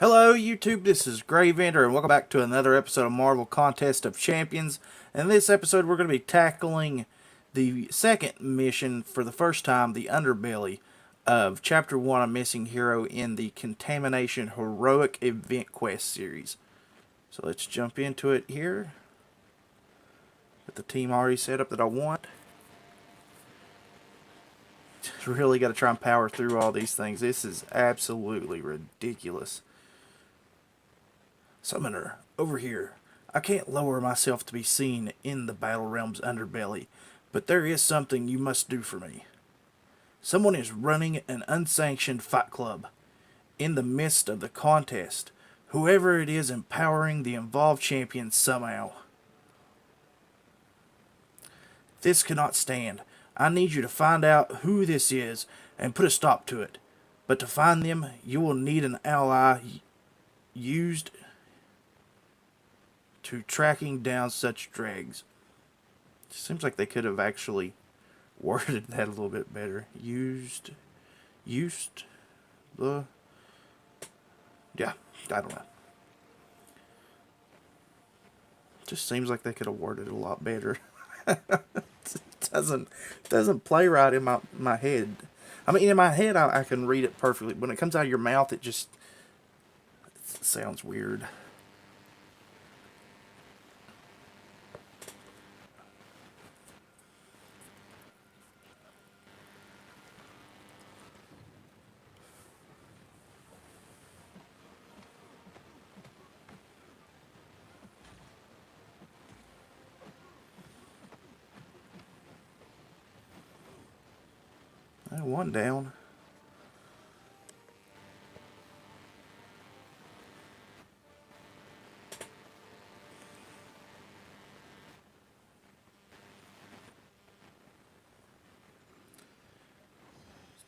Hello YouTube, this is Gravender and welcome back to another episode of Marvel Contest of Champions. In this episode we're going to be tackling the second mission for the first time, the underbelly of Chapter 1, A Missing Hero in the Contamination Heroic Event Quest series. So let's jump into it here. Got the team already set up that I want. Really got to try and power through all these things. This is absolutely ridiculous. Summoner, over here. I can't lower myself to be seen in the Battle Realm's underbelly, but there is something you must do for me. Someone is running an unsanctioned fight club in the midst of the contest. Whoever it is empowering the involved champions somehow. This cannot stand. I need you to find out who this is and put a stop to it. But to find them, you will need an ally used to tracking down such dregs. Seems like they could have actually worded that a little bit better. Used the, yeah, I don't know. Just seems like they could have worded it a lot better. It doesn't play right in my head. I mean, in my head I can read it perfectly. When it comes out of your mouth, it sounds weird. One down.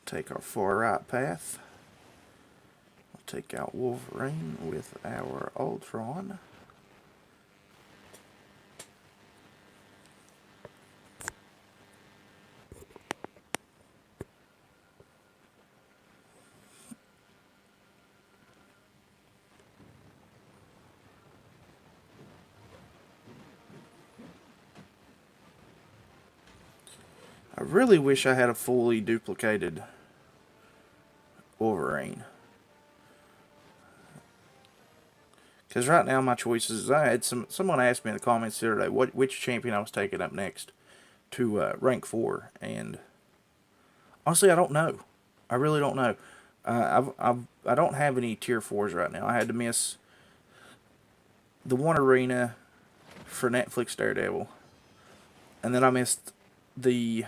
Take our far right path. We'll take out Wolverine with our Ultron. I really wish I had a fully duplicated Wolverine. Because right now my choices, I had someone asked me in the comments the other day which champion I was taking up next to rank 4, and honestly I don't know. I really don't know. I don't have any tier 4s right now. I had to miss the one arena for Netflix Daredevil, and then I missed the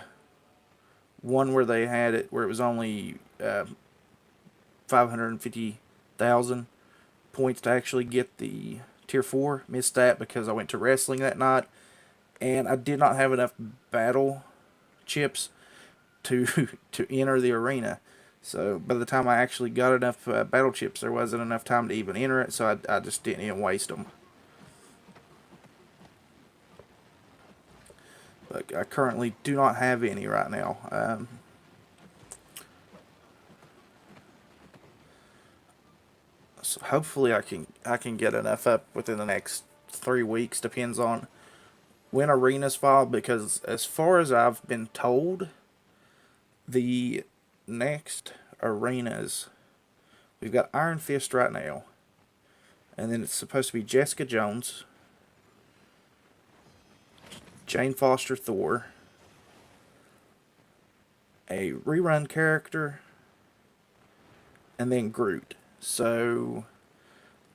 one where they had it where it was only 550,000 points to actually get the tier 4. Missed that because I went to wrestling that night and I did not have enough battle chips to enter the arena. So by the time I actually got enough battle chips, there wasn't enough time to even enter it, so I just didn't even waste them. But I currently do not have any right now. So hopefully I can get enough up within the next 3 weeks. Depends on when arenas fall, because as far as I've been told, the next arenas, we've got Iron Fist right now, and then it's supposed to be Jessica Jones, Jane Foster Thor, a rerun character, and then Groot. So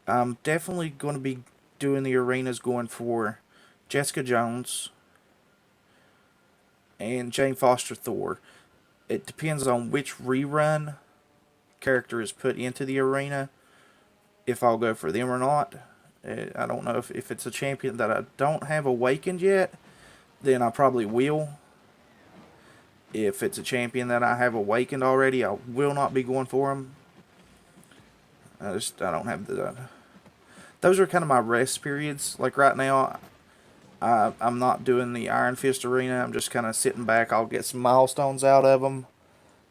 I'm definitely going to be doing the arenas going for Jessica Jones and Jane Foster Thor. It depends on which rerun character is put into the arena, if I'll go for them or not. I don't know if it's a champion that I don't have awakened yet, then I probably will. If it's a champion that I have awakened already, I will not be going for him. I don't have the. Those are kind of my rest periods. Like right now, I'm not doing the Iron Fist arena. I'm just kind of sitting back. I'll get some milestones out of them,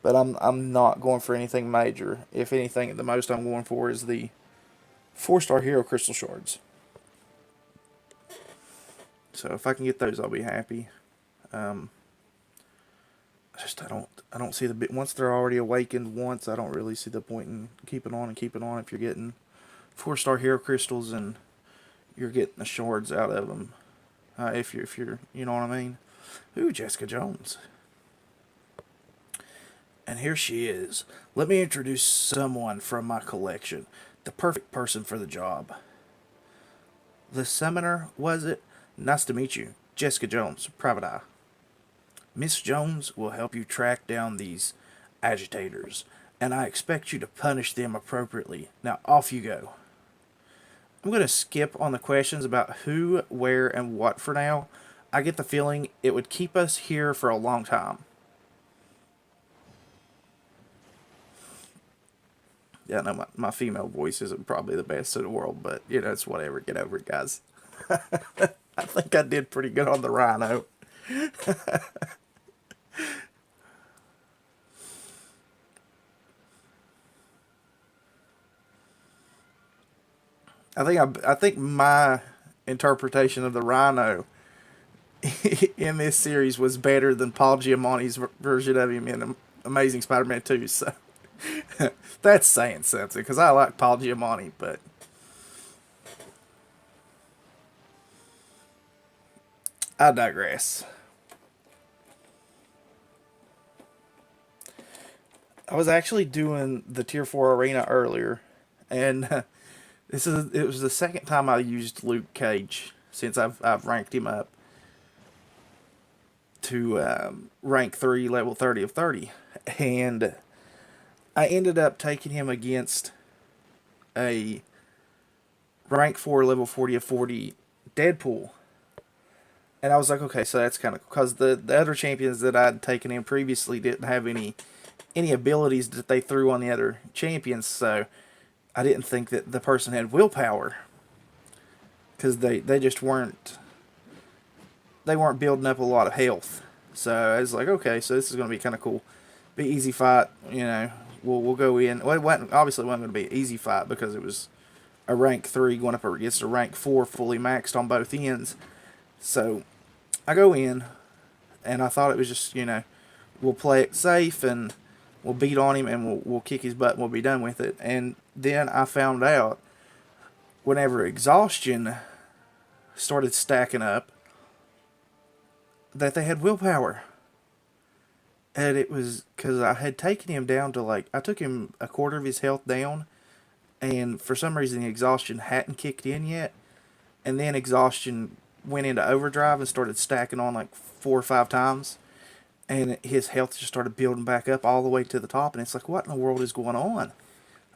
but I'm not going for anything major. If anything, the most I'm going for is the 4-star hero crystal shards. So if I can get those, I'll be happy. Um, I don't see the bit once they're already awakened once. I don't really see the point in keeping on and keeping on if you're getting 4-star hero crystals and you're getting the shards out of them. If you're you know what I mean. Ooh, Jessica Jones. And here she is. Let me introduce someone from my collection. The perfect person for the job. The summoner, was it? Nice to meet you. Jessica Jones, Private Eye. Miss Jones will help you track down these agitators, and I expect you to punish them appropriately. Now off you go. I'm going to skip on the questions about who, where, and what for now. I get the feeling it would keep us here for a long time. Yeah, no, my female voice isn't probably the best in the world, but, you know, it's whatever. Get over it, guys. I think I did pretty good on the rhino. I think my interpretation of the rhino in this series was better than Paul Giamatti's version of him in Amazing Spider-Man 2. So that's saying something because I like Paul Giamatti, but I digress. I was actually doing the Tier 4 arena earlier, and it was the second time I used Luke Cage since I've ranked him up to rank 3, level 30 of 30. And I ended up taking him against a rank 4, level 40 of 40 Deadpool. And I was like, okay, so that's kind of because the other champions that I'd taken in previously didn't have any abilities that they threw on the other champions, so I didn't think that the person had willpower because they just weren't building up a lot of health. So I was like, okay, so this is going to be kind of cool. Be easy fight, you know. We'll go in. Well, obviously it wasn't going to be an easy fight because it was a rank 3 going up against a rank 4 fully maxed on both ends. So I go in, and I thought it was just, you know, we'll play it safe and we'll beat on him and we'll kick his butt and we'll be done with it. And then I found out whenever exhaustion started stacking up that they had willpower. And it was because I had taken him down to I took him a quarter of his health down, and for some reason the exhaustion hadn't kicked in yet. And then exhaustion went into overdrive and started stacking on like 4 or 5 times. And his health just started building back up all the way to the top. And it's like, what in the world is going on?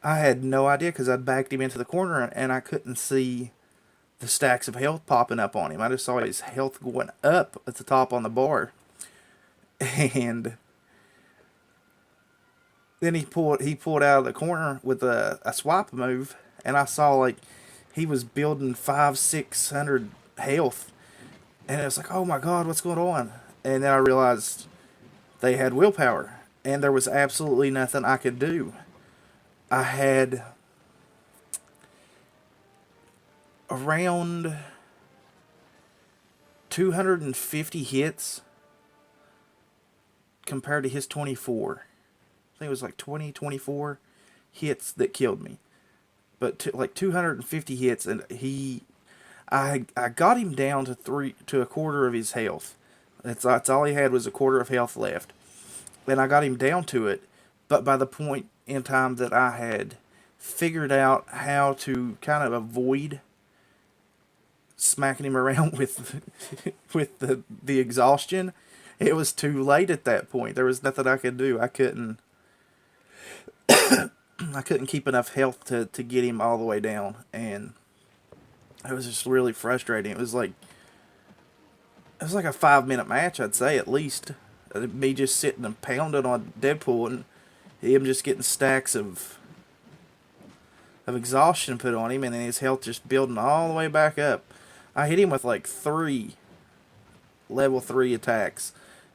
I had no idea because I'd backed him into the corner and I couldn't see the stacks of health popping up on him. I just saw his health going up at the top on the bar. And then he pulled out of the corner with a swipe move, and I saw like he was building 500-600 health, and it was like, oh my god, what's going on? And then I realized they had willpower, and there was absolutely nothing I could do. I had around 250 hits compared to his 24. I think it was like 20, 24 hits that killed me. But like 250 hits, and I got him down to a quarter of his health. That's all he had was a quarter of health left. And I got him down to it, but by the point in time that I had figured out how to kind of avoid smacking him around with with the exhaustion, it was too late at that point. There was nothing I could do. I couldn't keep enough health to get him all the way down, and it was just really frustrating. It was like a 5-minute match, I'd say, at least. Me just sitting and pounding on Deadpool and him just getting stacks of exhaustion put on him, and then his health just building all the way back up. I hit him with like 3 level 3 attacks,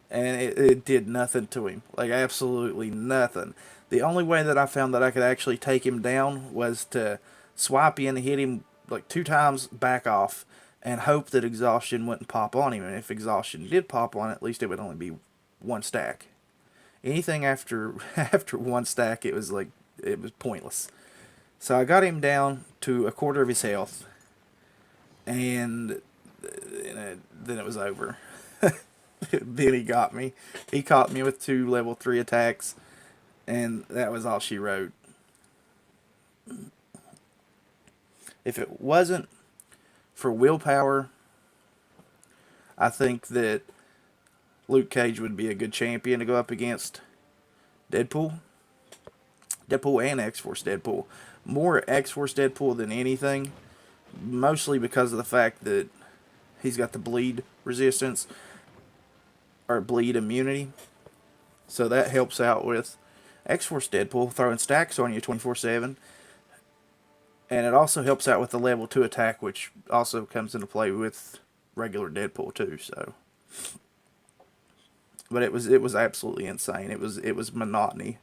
and it did nothing to him. Like, absolutely nothing. The only way that I found that I could actually take him down was to swipe in, hit him like 2 times, back off, and hope that exhaustion wouldn't pop on him. And if exhaustion did pop on, at least it would only be 1 stack. Anything after after 1 stack, it was pointless. So I got him down to a quarter of his health, and then it was over. Then he got me. He caught me with 2 level 3 attacks, and that was all she wrote. If it wasn't for willpower, I think that Luke Cage would be a good champion to go up against Deadpool. Deadpool and X-Force Deadpool. More X-Force Deadpool than anything, mostly because of the fact that he's got the bleed resistance, or bleed immunity. So that helps out with X-Force Deadpool, throwing stacks on you 24/7. And it also helps out with the level 2 attack, which also comes into play with regular Deadpool too. So, but it was absolutely insane. It was monotony.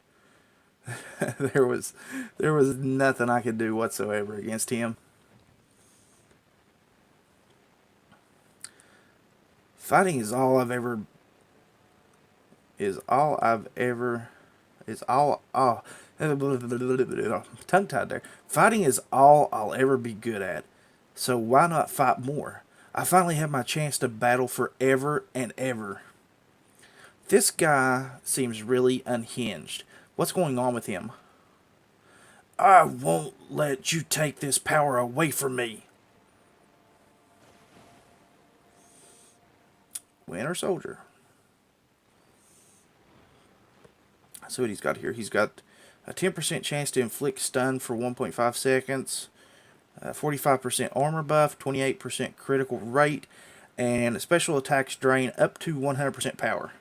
there was nothing I could do whatsoever against him. Fighting is all I've ever tongue tied there. Fighting is all I'll ever be good at. So why not fight more? I finally have my chance to battle forever and ever. This guy seems really unhinged. What's going on with him? I won't let you take this power away from me. Winter Soldier. So what he's got here. He's got a 10% chance to inflict stun for 1.5 seconds, 45% armor buff, 28% critical rate, and special attacks drain up to 100% power.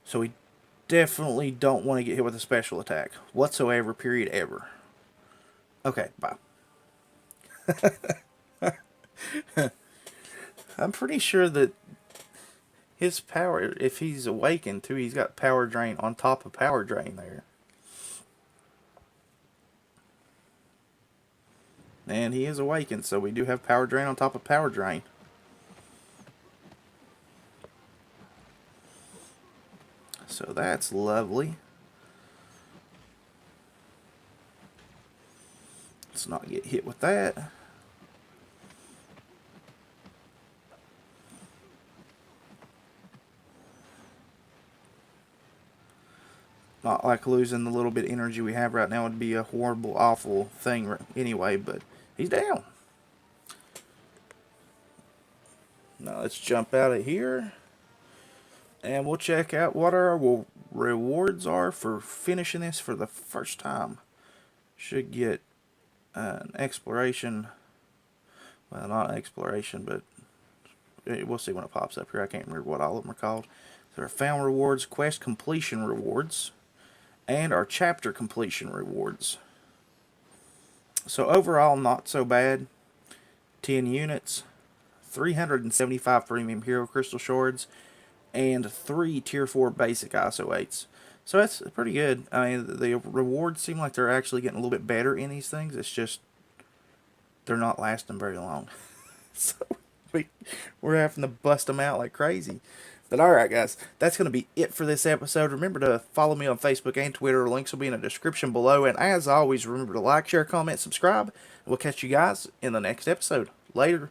So we definitely don't want to get hit with a special attack whatsoever, period, ever. Okay, bye. I'm pretty sure that his power, if he's awakened too, he's got power drain on top of power drain there. And he is awakened, so we do have power drain on top of power drain. So that's lovely. Let's not get hit with that. Not like losing the little bit of energy we have right now would be a horrible, awful thing anyway, but he's down. Now let's jump out of here, and we'll check out what our rewards are for finishing this for the first time. Should get an exploration, well, not an exploration, but we'll see when it pops up here. I can't remember what all of them are called. There are found rewards, quest completion rewards, and our chapter completion rewards. So overall, not so bad. 10 units, 375 premium hero crystal shards, and 3 tier 4 basic ISO 8s. So that's pretty good. I mean, the rewards seem like they're actually getting a little bit better in these things. It's just they're not lasting very long. So we're having to bust them out like crazy. But alright guys, that's going to be it for this episode. Remember to follow me on Facebook and Twitter. Links will be in the description below. And as always, remember to like, share, comment, subscribe. And we'll catch you guys in the next episode. Later.